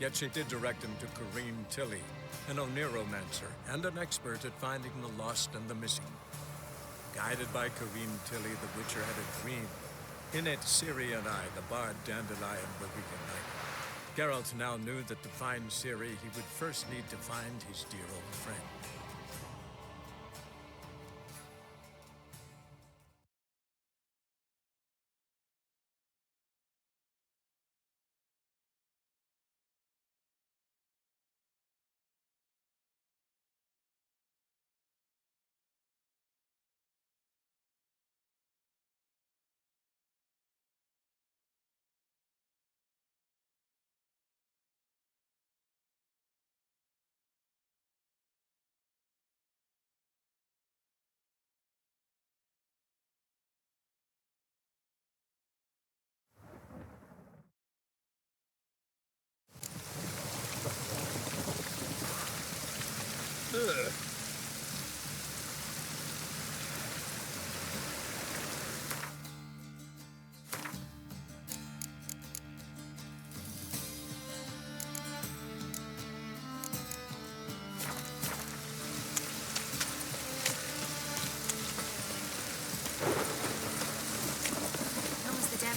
Yet she did direct him to Kareem Tilly, an Oniromancer and an expert at finding the lost and the missing. Guided by Kareem Tilly, the Witcher had a dream. In it, Ciri and I, the bard Dandelion, were reunited. Geralt now knew that to find Ciri, he would first need to find his dear old friend.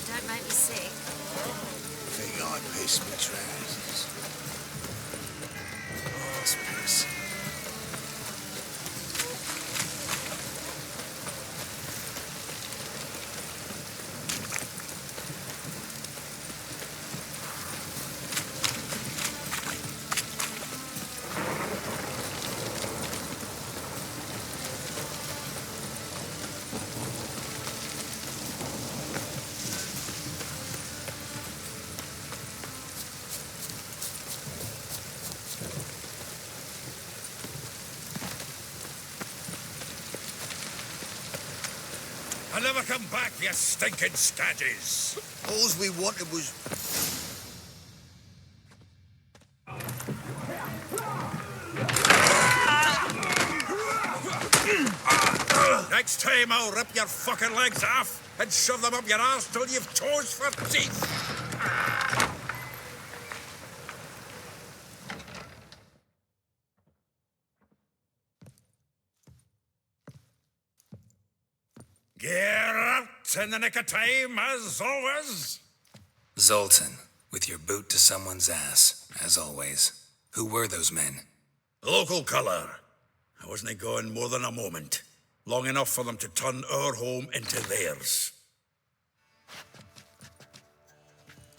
Don't make me sick. Think I piss me trousers. Oh, it's piss. I'll never come back, you stinking stagges. All we wanted was... Next time I'll rip your fucking legs off and shove them up your arse till you've toes for teeth. Geralt, in the nick of time, as always. Zoltan, with your boot to someone's ass, as always. Who were those men? Local colour. I wasn't gone more than a moment. Long enough for them to turn our home into theirs.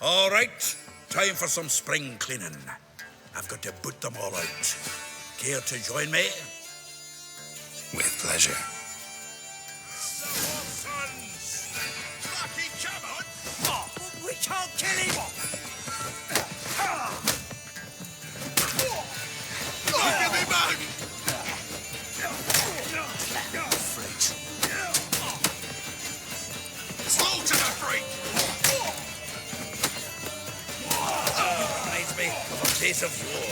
All right, time for some spring cleaning. I've got to boot them all out. Care to join me? With pleasure. Sons! Lucky Cabot! Oh, we can't kill him! Give me back! Slow to the freak! Reminds me of a case of war.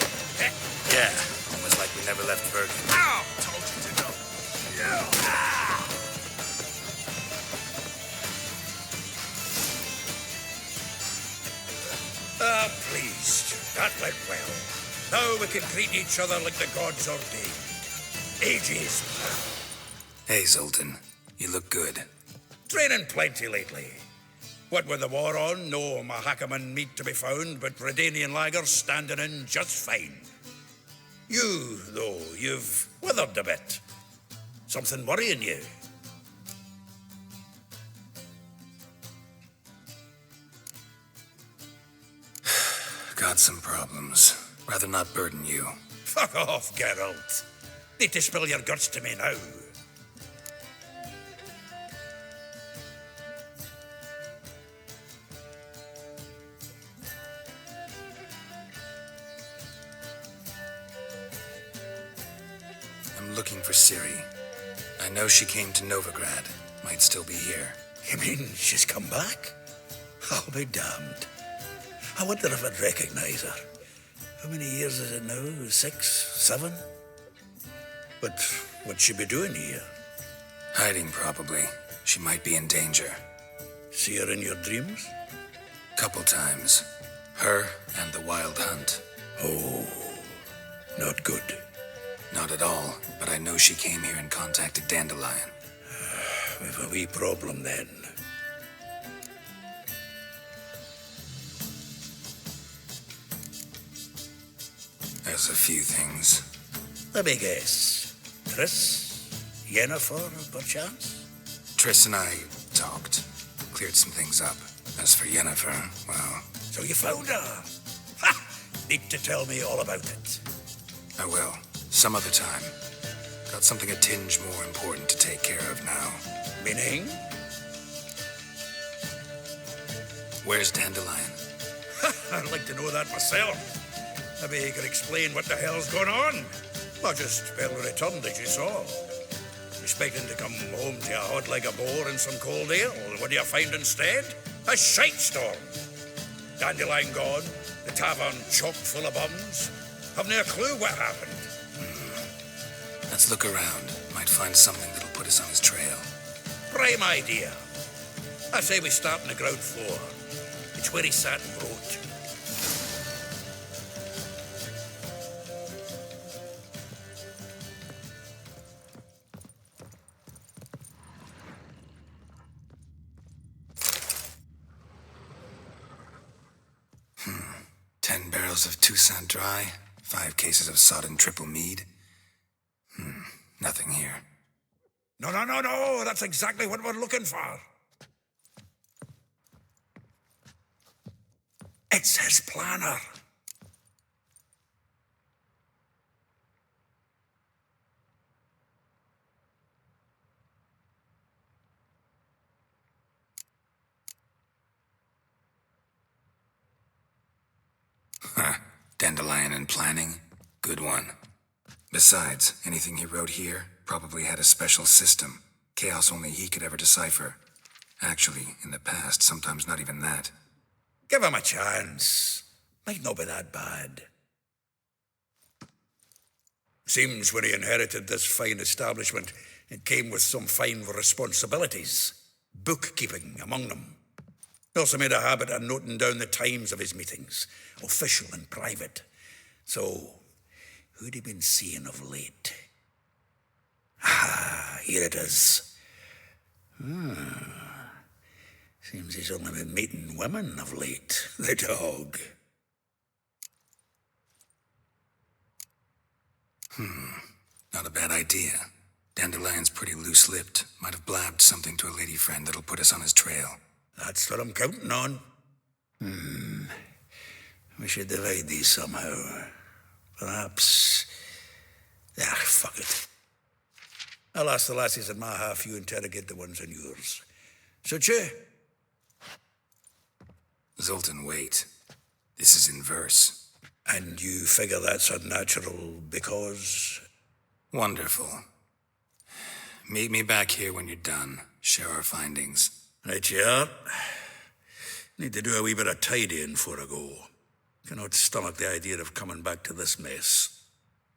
Yeah, almost like we never left Bergen. Ow! Told you to go. Pleased. That went well. Now we can treat each other like the gods ordained. Ages. Hey, Zoltan. You look good. Training plenty lately. What with the war on, no Mahakaman meat to be found, but Redanian lagers standing in just fine. You, though, you've withered a bit. Something worrying you? Got some problems. Rather not burden you. Fuck off, Geralt. Need to spill your guts to me now. I'm looking for Ciri. I know she came to Novigrad. Might still be here. You mean she's come back? I'll be damned. I wonder if I'd recognize her. How many years is it now? 6, 7? But what'd she be doing here? Hiding, probably. She might be in danger. See her in your dreams? Couple times. Her and the wild hunt. Oh, not good. Not at all, but I know she came here and contacted Dandelion. We've a wee problem then. There's a few things. Let me guess. Triss? Yennefer, perchance? Triss and I talked. Cleared some things up. As for Yennefer, well, So you found her? Ha! Need to tell me all about it. I will. Some other time. Got something a tinge more important to take care of now. Meaning? Where's Dandelion? I'd like to know that myself. Maybe he could explain what the hell's going on. Or just barely returned, as you saw. Expecting to come home to you hot like a boar in some cold ale. What do you find instead? A shite storm. Dandelion gone, the tavern chock full of bums. Haven't a clue what happened. Let's look around. Might find something that'll put us on his trail. Prime idea. I say we start on the ground floor. It's where he sat and wrote. Hmm. 10 barrels of Toussaint Dry, 5 cases of sodden triple mead. Nothing here. No. That's exactly what we're looking for. It's his planner. Huh. Dandelion and planning. Good one. Besides, anything he wrote here probably had a special system. Chaos only he could ever decipher. Actually, in the past, sometimes not even that. Give him a chance. Might not be that bad. Seems when he inherited this fine establishment, it came with some fine responsibilities. Bookkeeping among them. He also made a habit of noting down the times of his meetings, official and private. So, who'd he been seeing of late? Ah, here it is. Seems he's only been meeting women of late, the dog. Not a bad idea. Dandelion's pretty loose-lipped. Might have blabbed something to a lady friend that'll put us on his trail. That's what I'm counting on. We should divide these somehow. Perhaps... fuck it. I'll ask the lassies in my half, you interrogate the ones in yours. Such you? Zoltan, wait. This is in verse. And you figure that's unnatural because... Wonderful. Meet me back here when you're done. Share our findings. Right you are. Need to do a wee bit of tidying before I go. Cannot stomach the idea of coming back to this mess.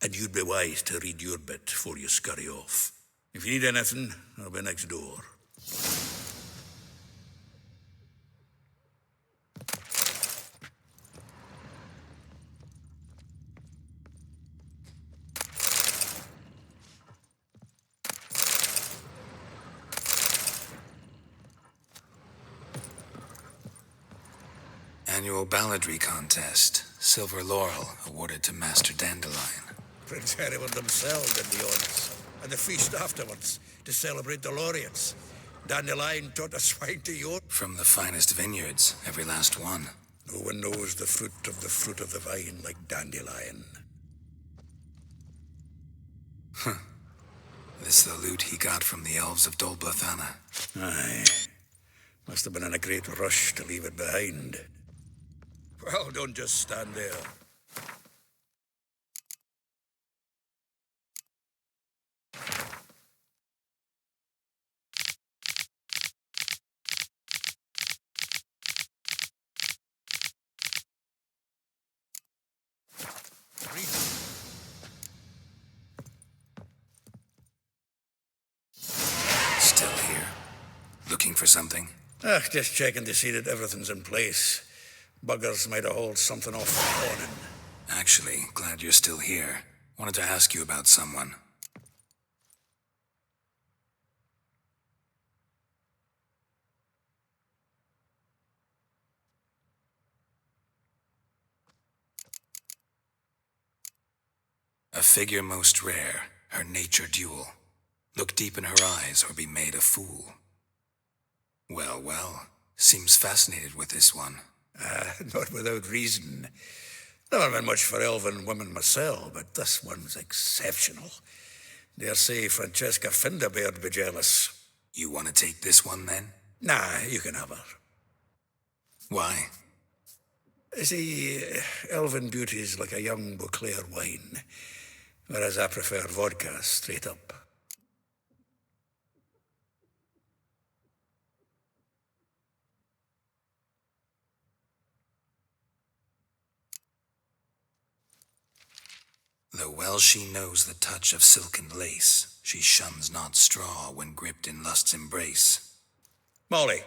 And you'd be wise to read your bit before you scurry off. If you need anything, I'll be next door. Annual balladry contest. Silver laurel awarded to Master Dandelion. Prince Hereward himself did the honors. And the feast afterwards, to celebrate the laureates. Dandelion taught a swine to yoke. From the finest vineyards, every last one. No one knows the fruit of the vine like Dandelion. This the loot he got from the elves of Dol Blathanna. Aye. Must have been in a great rush to leave it behind. Well, don't just stand there. Still here. Looking for something? Just checking to see that everything's in place. Buggers might have hauled something off the awning. Actually, glad you're still here. Wanted to ask you about someone. A figure most rare, her nature dual. Look deep in her eyes or be made a fool. Well, well, seems fascinated with this one. Not without reason. Never been much for elven women myself, but this one's exceptional. Dare say Francesca Finderbeard be jealous. You want to take this one then? Nah, you can have her. Why? See, elven beauty's like a young Beauclair wine, whereas I prefer vodka straight up. Though well she knows the touch of silken lace, she shuns not straw when gripped in lust's embrace. Molly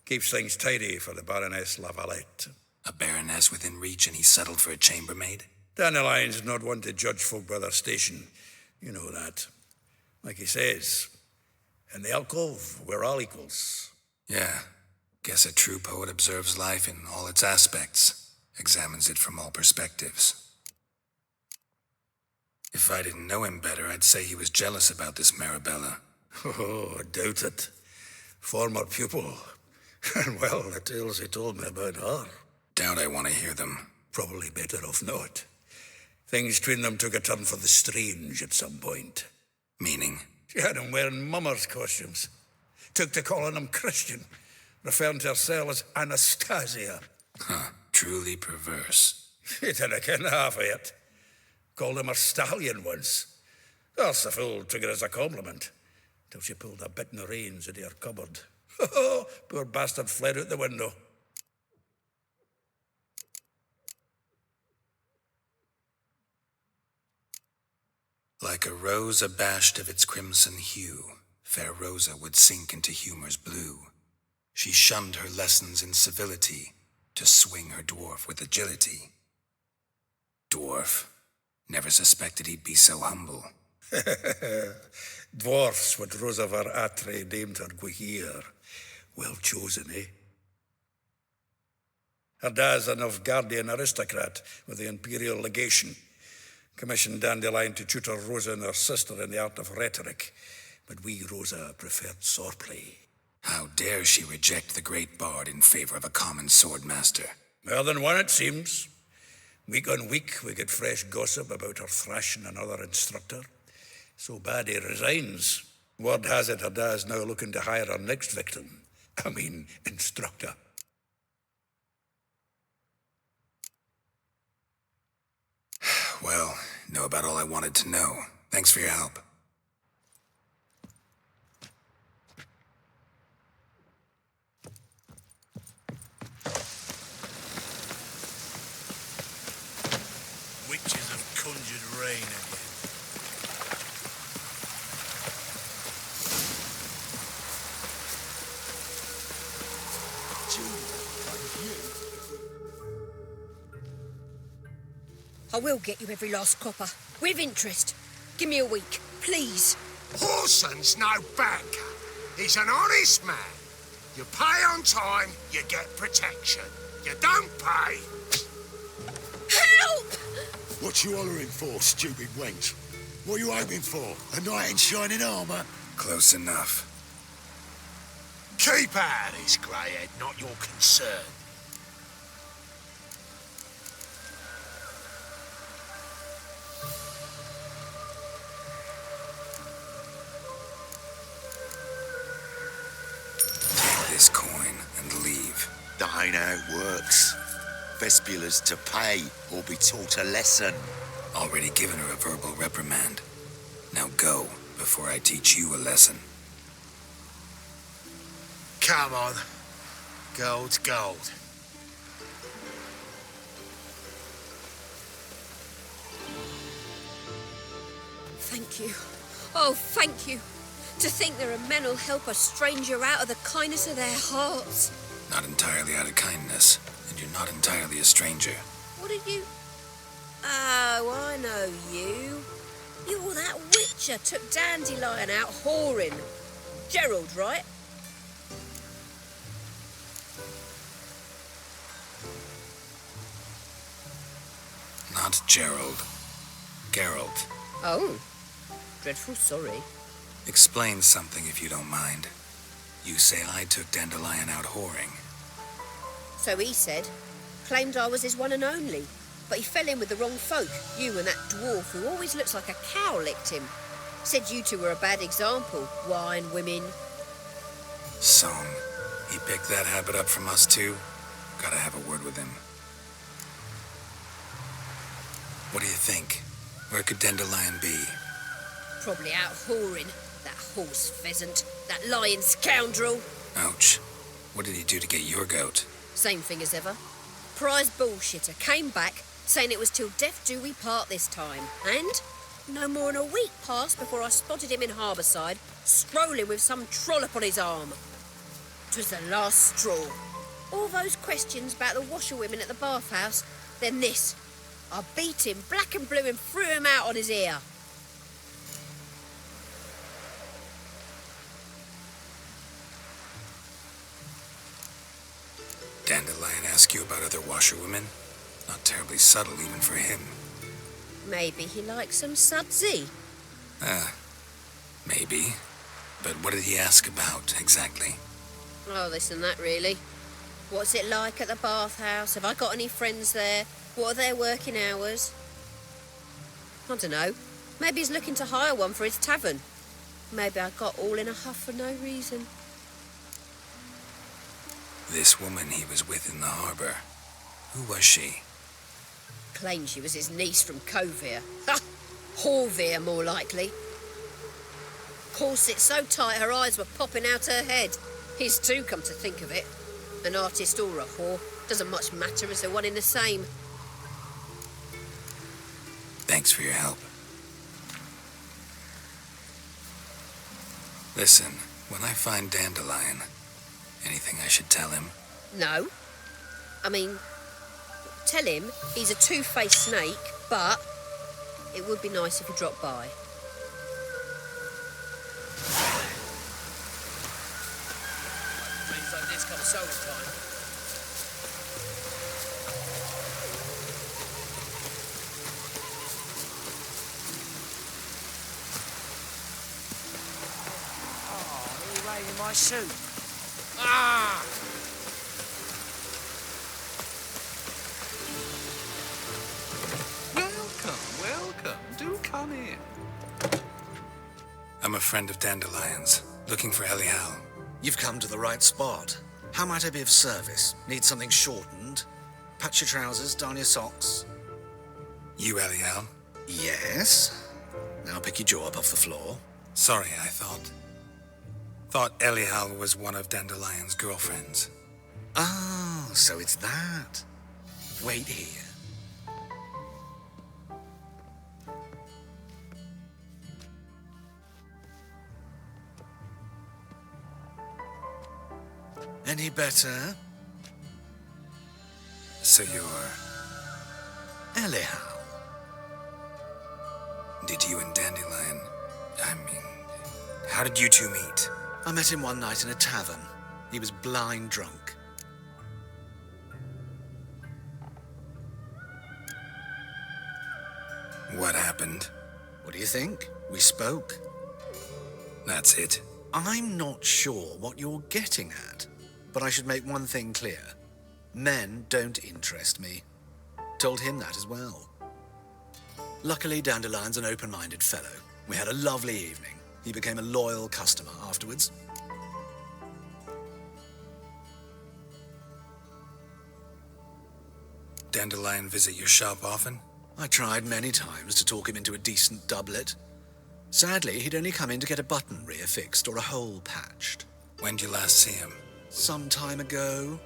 keeps things tidy for the Baroness Lavalette. A baroness within reach and he settled for a chambermaid? Dandelion's not one to judge folk by their station. You know that. Like he says, in the alcove, we're all equals. Yeah. Guess a true poet observes life in all its aspects, examines it from all perspectives. If I didn't know him better, I'd say he was jealous about this Marabella. Oh, I doubt it. Former pupil. And well, the tales he told me about her. Doubt I want to hear them. Probably better off not. Things between them took a turn for the strange at some point. Meaning? She had him wearing mummers' costumes. Took to calling him Christian, referring to herself as Anastasia. Huh, truly perverse. He didn't ken half of it. Called him a stallion once. That's the fool took it as a compliment, till she pulled a bit in the reins into her cupboard. Poor bastard fled out the window. Like a rose abashed of its crimson hue, fair Rosa would sink into humor's blue. She shunned her lessons in civility, to swing her dwarf with agility. Dwarf? Never suspected he'd be so humble. Dwarfs, what Rosa ver Atre named her Guihir. Well chosen, eh? Her dad's a Novgardian aristocrat with the imperial legation. Commissioned Dandelion to tutor Rosa and her sister in the art of rhetoric. But we, Rosa, preferred swordplay. How dare she reject the great bard in favor of a common swordmaster? More than one, it seems. Week on week, we get fresh gossip about her thrashing another instructor. So bad he resigns. Word has it her dad's now looking to hire her next victim. I mean, instructor. Well, know about all I wanted to know. Thanks for your help. Witches have conjured rain again. I will get you every last copper, with interest. Give me a week, please. Horson's no banker. He's an honest man. You pay on time, you get protection. You don't pay. Help! What you hollering for, stupid wench? What are you hoping for? A knight in shining armour? Close enough. Keep out of this, greyhead, not your concern. Take this coin and leave. That ain't how it works. Vespula's to pay or be taught a lesson. Already given her a verbal reprimand. Now go, before I teach you a lesson. Come on. Gold's gold. Thank you. Oh, thank you. To think there are men who'll help a stranger out of the kindness of their hearts. Not entirely out of kindness. and you're not entirely a stranger. What did you... Oh, I know you. You're that witcher took Dandelion out whoring. Gerald, right? Not Gerald. Gerald. Oh, dreadful sorry. Explain something if you don't mind. You say I took Dandelion out whoring. So he said. Claimed I was his one and only. But he fell in with the wrong folk. You and that dwarf who always looks like a cow licked him. Said you two were a bad example. Wine, women. Song. He picked that habit up from us too? Gotta have a word with him. What do you think? Where could Dandelion be? Probably out whoring. That horse pheasant. That lying scoundrel. Ouch. What did he do to get your goat? Same thing as ever. Prize bullshitter came back saying it was till death do we part this time. And no more than a week passed before I spotted him in Harbourside, strolling with some trollop on his arm. 'Twas the last straw. All those questions about the washerwomen at the bathhouse, then this. I beat him black and blue and threw him out on his ear. Dandelion ask you about other washerwomen? Not terribly subtle even for him. Maybe he likes some sudsy. Maybe. But what did he ask about, exactly? Oh, this and that, really. What's it like at the bathhouse? Have I got any friends there? What are their working hours? I don't know. Maybe he's looking to hire one for his tavern. Maybe I got all in a huff for no reason. This woman he was with in the harbour. Who was she? Claimed she was his niece from Covere. Ha! Horvere, more likely. Corset so tight her eyes were popping out her head. His too, come to think of it. An artist or a whore. Doesn't much matter as they're one in the same. Thanks for your help. Listen, when I find Dandelion, anything I should tell him? No. I mean, tell him he's a two-faced snake, but it would be nice if he dropped by. Things like this come sowing time. In my suit. Ah! Welcome. Do come in. I'm a friend of Dandelion's, looking for Elial. You've come to the right spot. How might I be of service? Need something shortened? Patch your trousers, darn your socks. You Elial? Yes. Now pick your jaw up off the floor. Sorry, I thought Elial was one of Dandelion's girlfriends. Ah, so it's that. Wait here. Any better? So you're... Elial. Did you and Dandelion... how did you two meet? I met him one night in a tavern. He was blind drunk. What happened? What do you think? We spoke. That's it? I'm not sure what you're getting at, but I should make one thing clear. Men don't interest me. Told him that as well. Luckily, Dandelion's an open-minded fellow. We had a lovely evening. He became a loyal customer afterwards. Dandelion visit your shop often? I tried many times to talk him into a decent doublet. Sadly, he'd only come in to get a button reaffixed or a hole patched. When'd you last see him? Some time ago.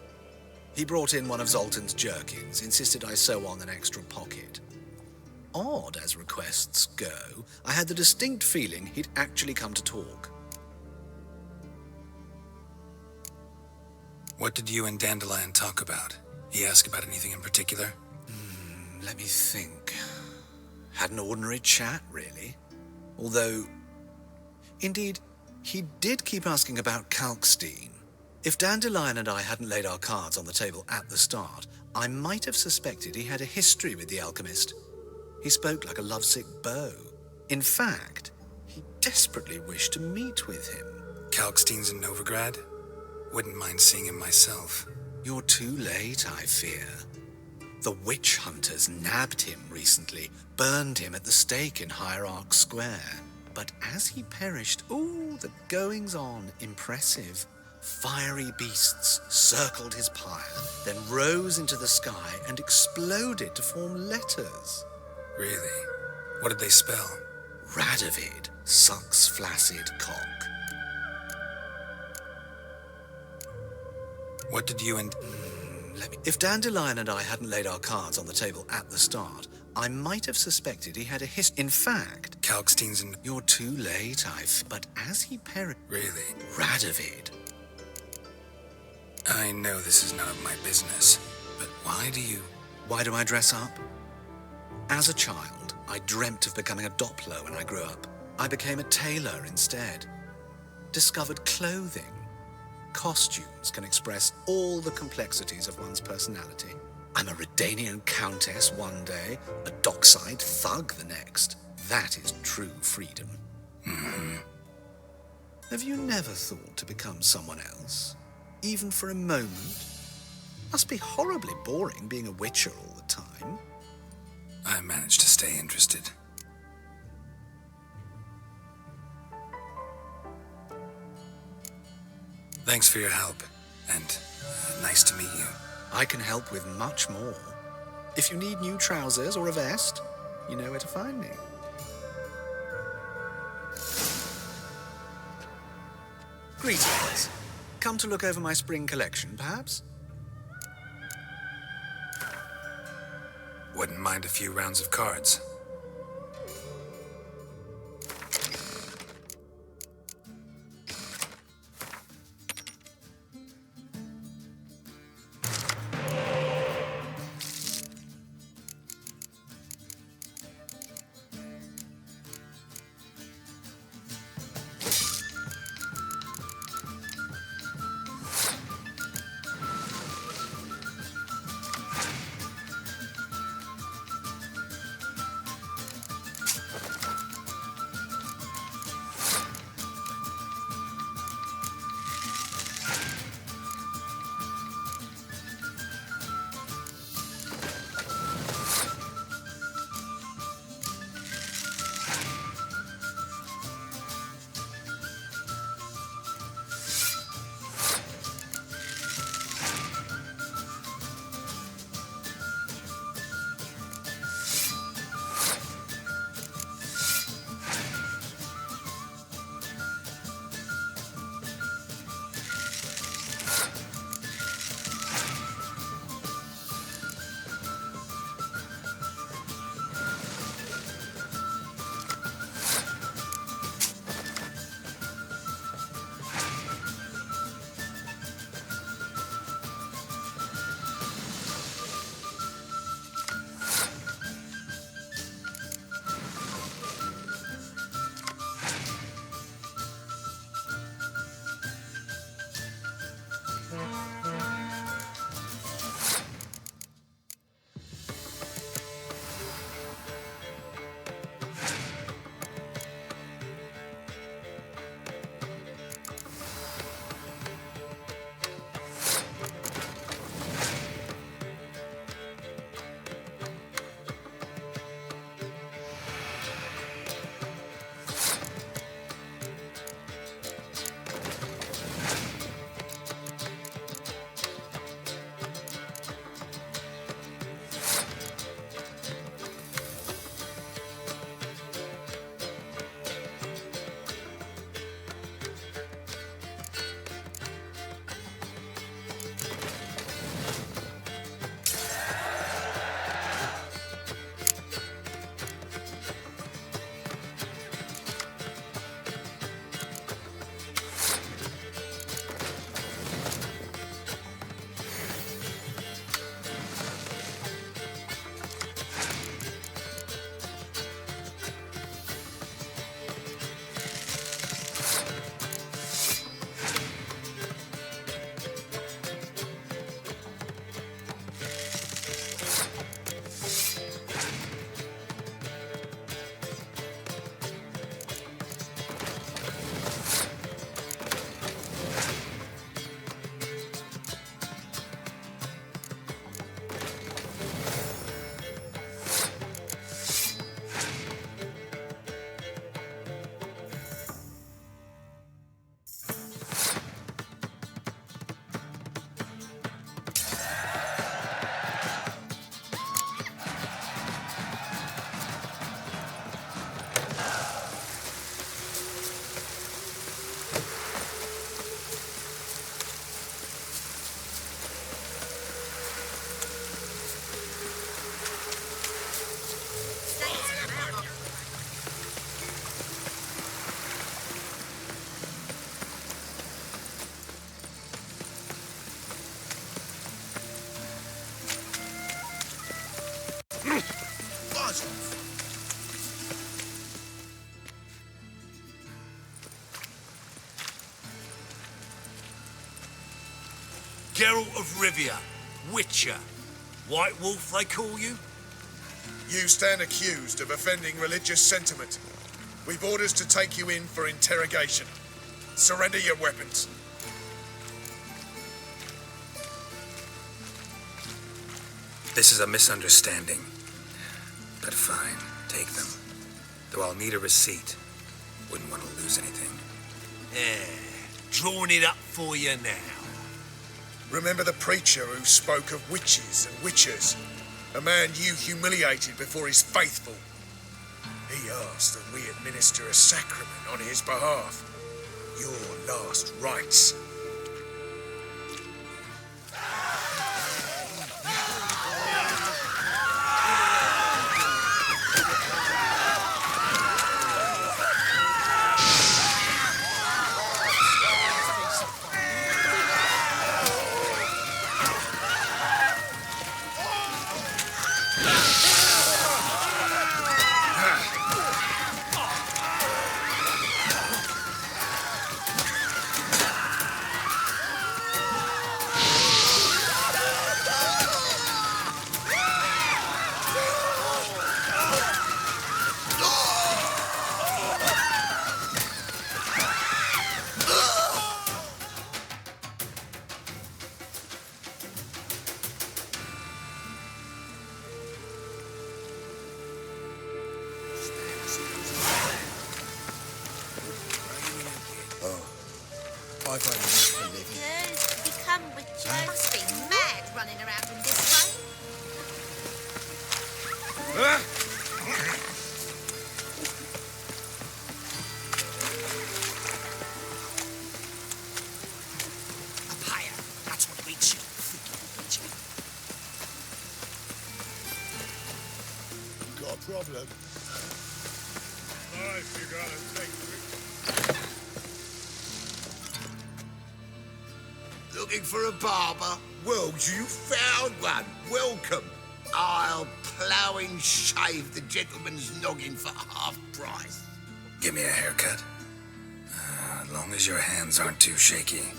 He brought in one of Zoltan's jerkins, insisted I sew on an extra pocket. Odd as requests go, I had the distinct feeling he'd actually come to talk. What did you and Dandelion talk about? He asked about anything in particular? Let me think. Had an ordinary chat, really. Although, indeed, he did keep asking about Kalkstein. If Dandelion and I hadn't laid our cards on the table at the start, I might have suspected he had a history with the alchemist. He spoke like a lovesick beau. In fact, he desperately wished to meet with him. Kalkstein's in Novigrad? Wouldn't mind seeing him myself. You're too late, I fear. The witch hunters nabbed him recently, burned him at the stake in Hierarch Square. But as he perished, the goings-on impressive. Fiery beasts circled his pyre, then rose into the sky and exploded to form letters. Really? What did they spell? Radovid sucks flaccid cock. What did you and... If Dandelion and I hadn't laid our cards on the table at the start, I might have suspected he had a history. In fact... Kalkstein's in... You're too late, But as he perished... Really? Radovid. I know this is none of my business, but why do I dress up? As a child, I dreamt of becoming a Doppler when I grew up. I became a tailor instead. Discovered clothing. Costumes can express all the complexities of one's personality. I'm a Redanian countess one day, a dockside thug the next. That is true freedom. Mm-hmm. Have you never thought to become someone else? Even for a moment? Must be horribly boring being a witcher all the time. I managed to stay interested. Thanks for your help, and nice to meet you. I can help with much more. If you need new trousers or a vest, you know where to find me. Greetings. Come to look over my spring collection, perhaps? Wouldn't mind a few rounds of cards. Geralt of Rivia, Witcher. White Wolf, they call you? You stand accused of offending religious sentiment. We've orders to take you in for interrogation. Surrender your weapons. This is a misunderstanding. But fine, take them. Though I'll need a receipt. Wouldn't want to lose anything. Drawing it up for you now. Remember the preacher who spoke of witches and witchers? A man you humiliated before his faithful. He asked that we administer a sacrament on his behalf. Your last rites. Become witches. Must be mad running around in this way. Higher. That's what we should. Got a problem? Life you gotta take with. Looking for a barber? Well, you found one. Welcome. I'll plough and shave the gentleman's noggin for half price. Give me a haircut. As long as your hands aren't too shaky.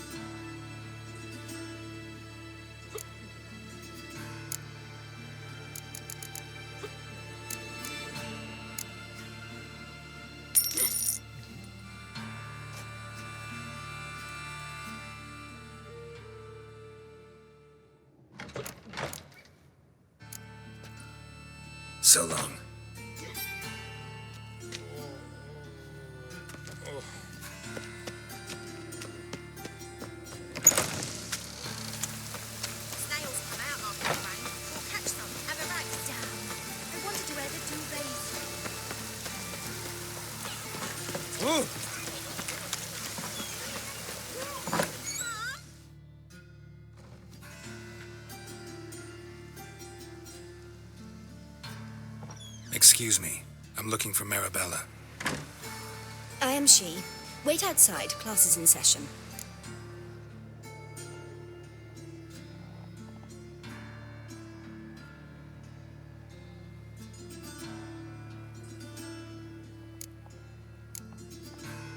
So long. Snails come out after the rain. We'll catch some. Have a rag. Damn. I wanted to wear the duvets. Excuse me. I'm looking for Marabella. I am she. Wait outside. Class is in session.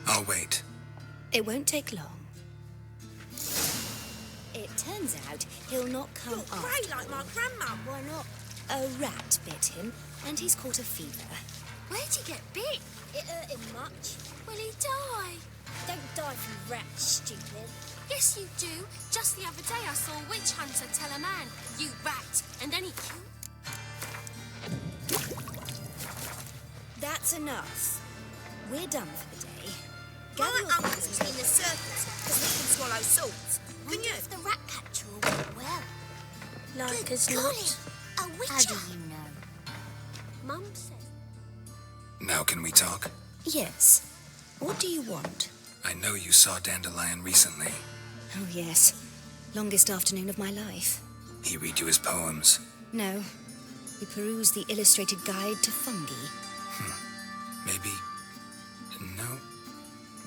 I'll wait. It won't take long. It turns out he'll not come You're after grey like my grandma. Why not? A rat bit him, and he's caught a fever. Where'd he get bit? It hurt him much. Will he die? Don't die from rats, stupid. Yes, you do. Just the other day I saw a witch hunter tell a man, "You rat," and then he killed. That's enough. We're done for the day. My Gather your uncle's things been in the circus because he can swallow salts. Can you? If the rat catcher will work well. Like as not. A witcher. How do you know? Mum says. Now can we talk? Yes. What do you want? I know you saw Dandelion recently. Oh, yes. Longest afternoon of my life. He read you his poems. No. We perused the illustrated guide to fungi. Maybe... No.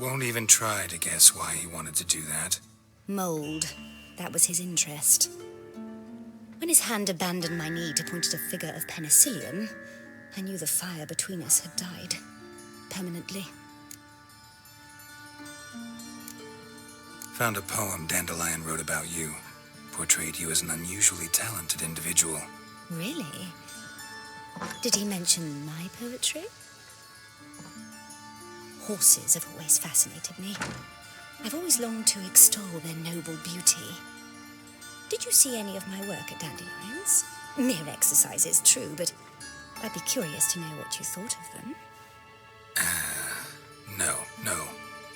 Won't even try to guess why he wanted to do that. Mold. That was his interest. When his hand abandoned my knee to point at a figure of penicillium, I knew the fire between us had died. Permanently. Found a poem Dandelion wrote about you. portrayed you as an unusually talented individual. Really? Did he mention my poetry? Horses have always fascinated me. I've always longed to extol their noble beauty. Did you see any of my work at Dandelions? Mere exercises, true, but I'd be curious to know what you thought of them. No.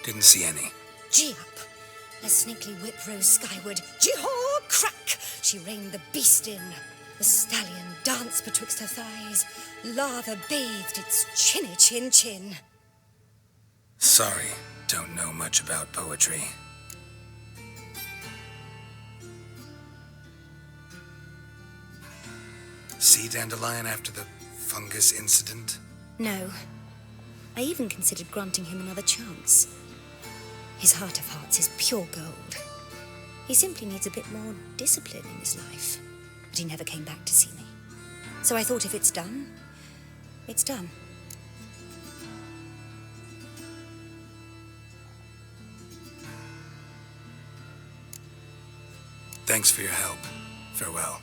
Didn't see any. Gee up! A snakely whip rose skyward. Gee-haw! Crack! She reined the beast in. The stallion danced betwixt her thighs. Lava bathed its chinny chin. Sorry, don't know much about poetry. See Dandelion after the fungus incident? No. I even considered granting him another chance. His heart of hearts is pure gold. He simply needs a bit more discipline in his life. But he never came back to see me. So I thought if it's done, it's done. Thanks for your help. Farewell.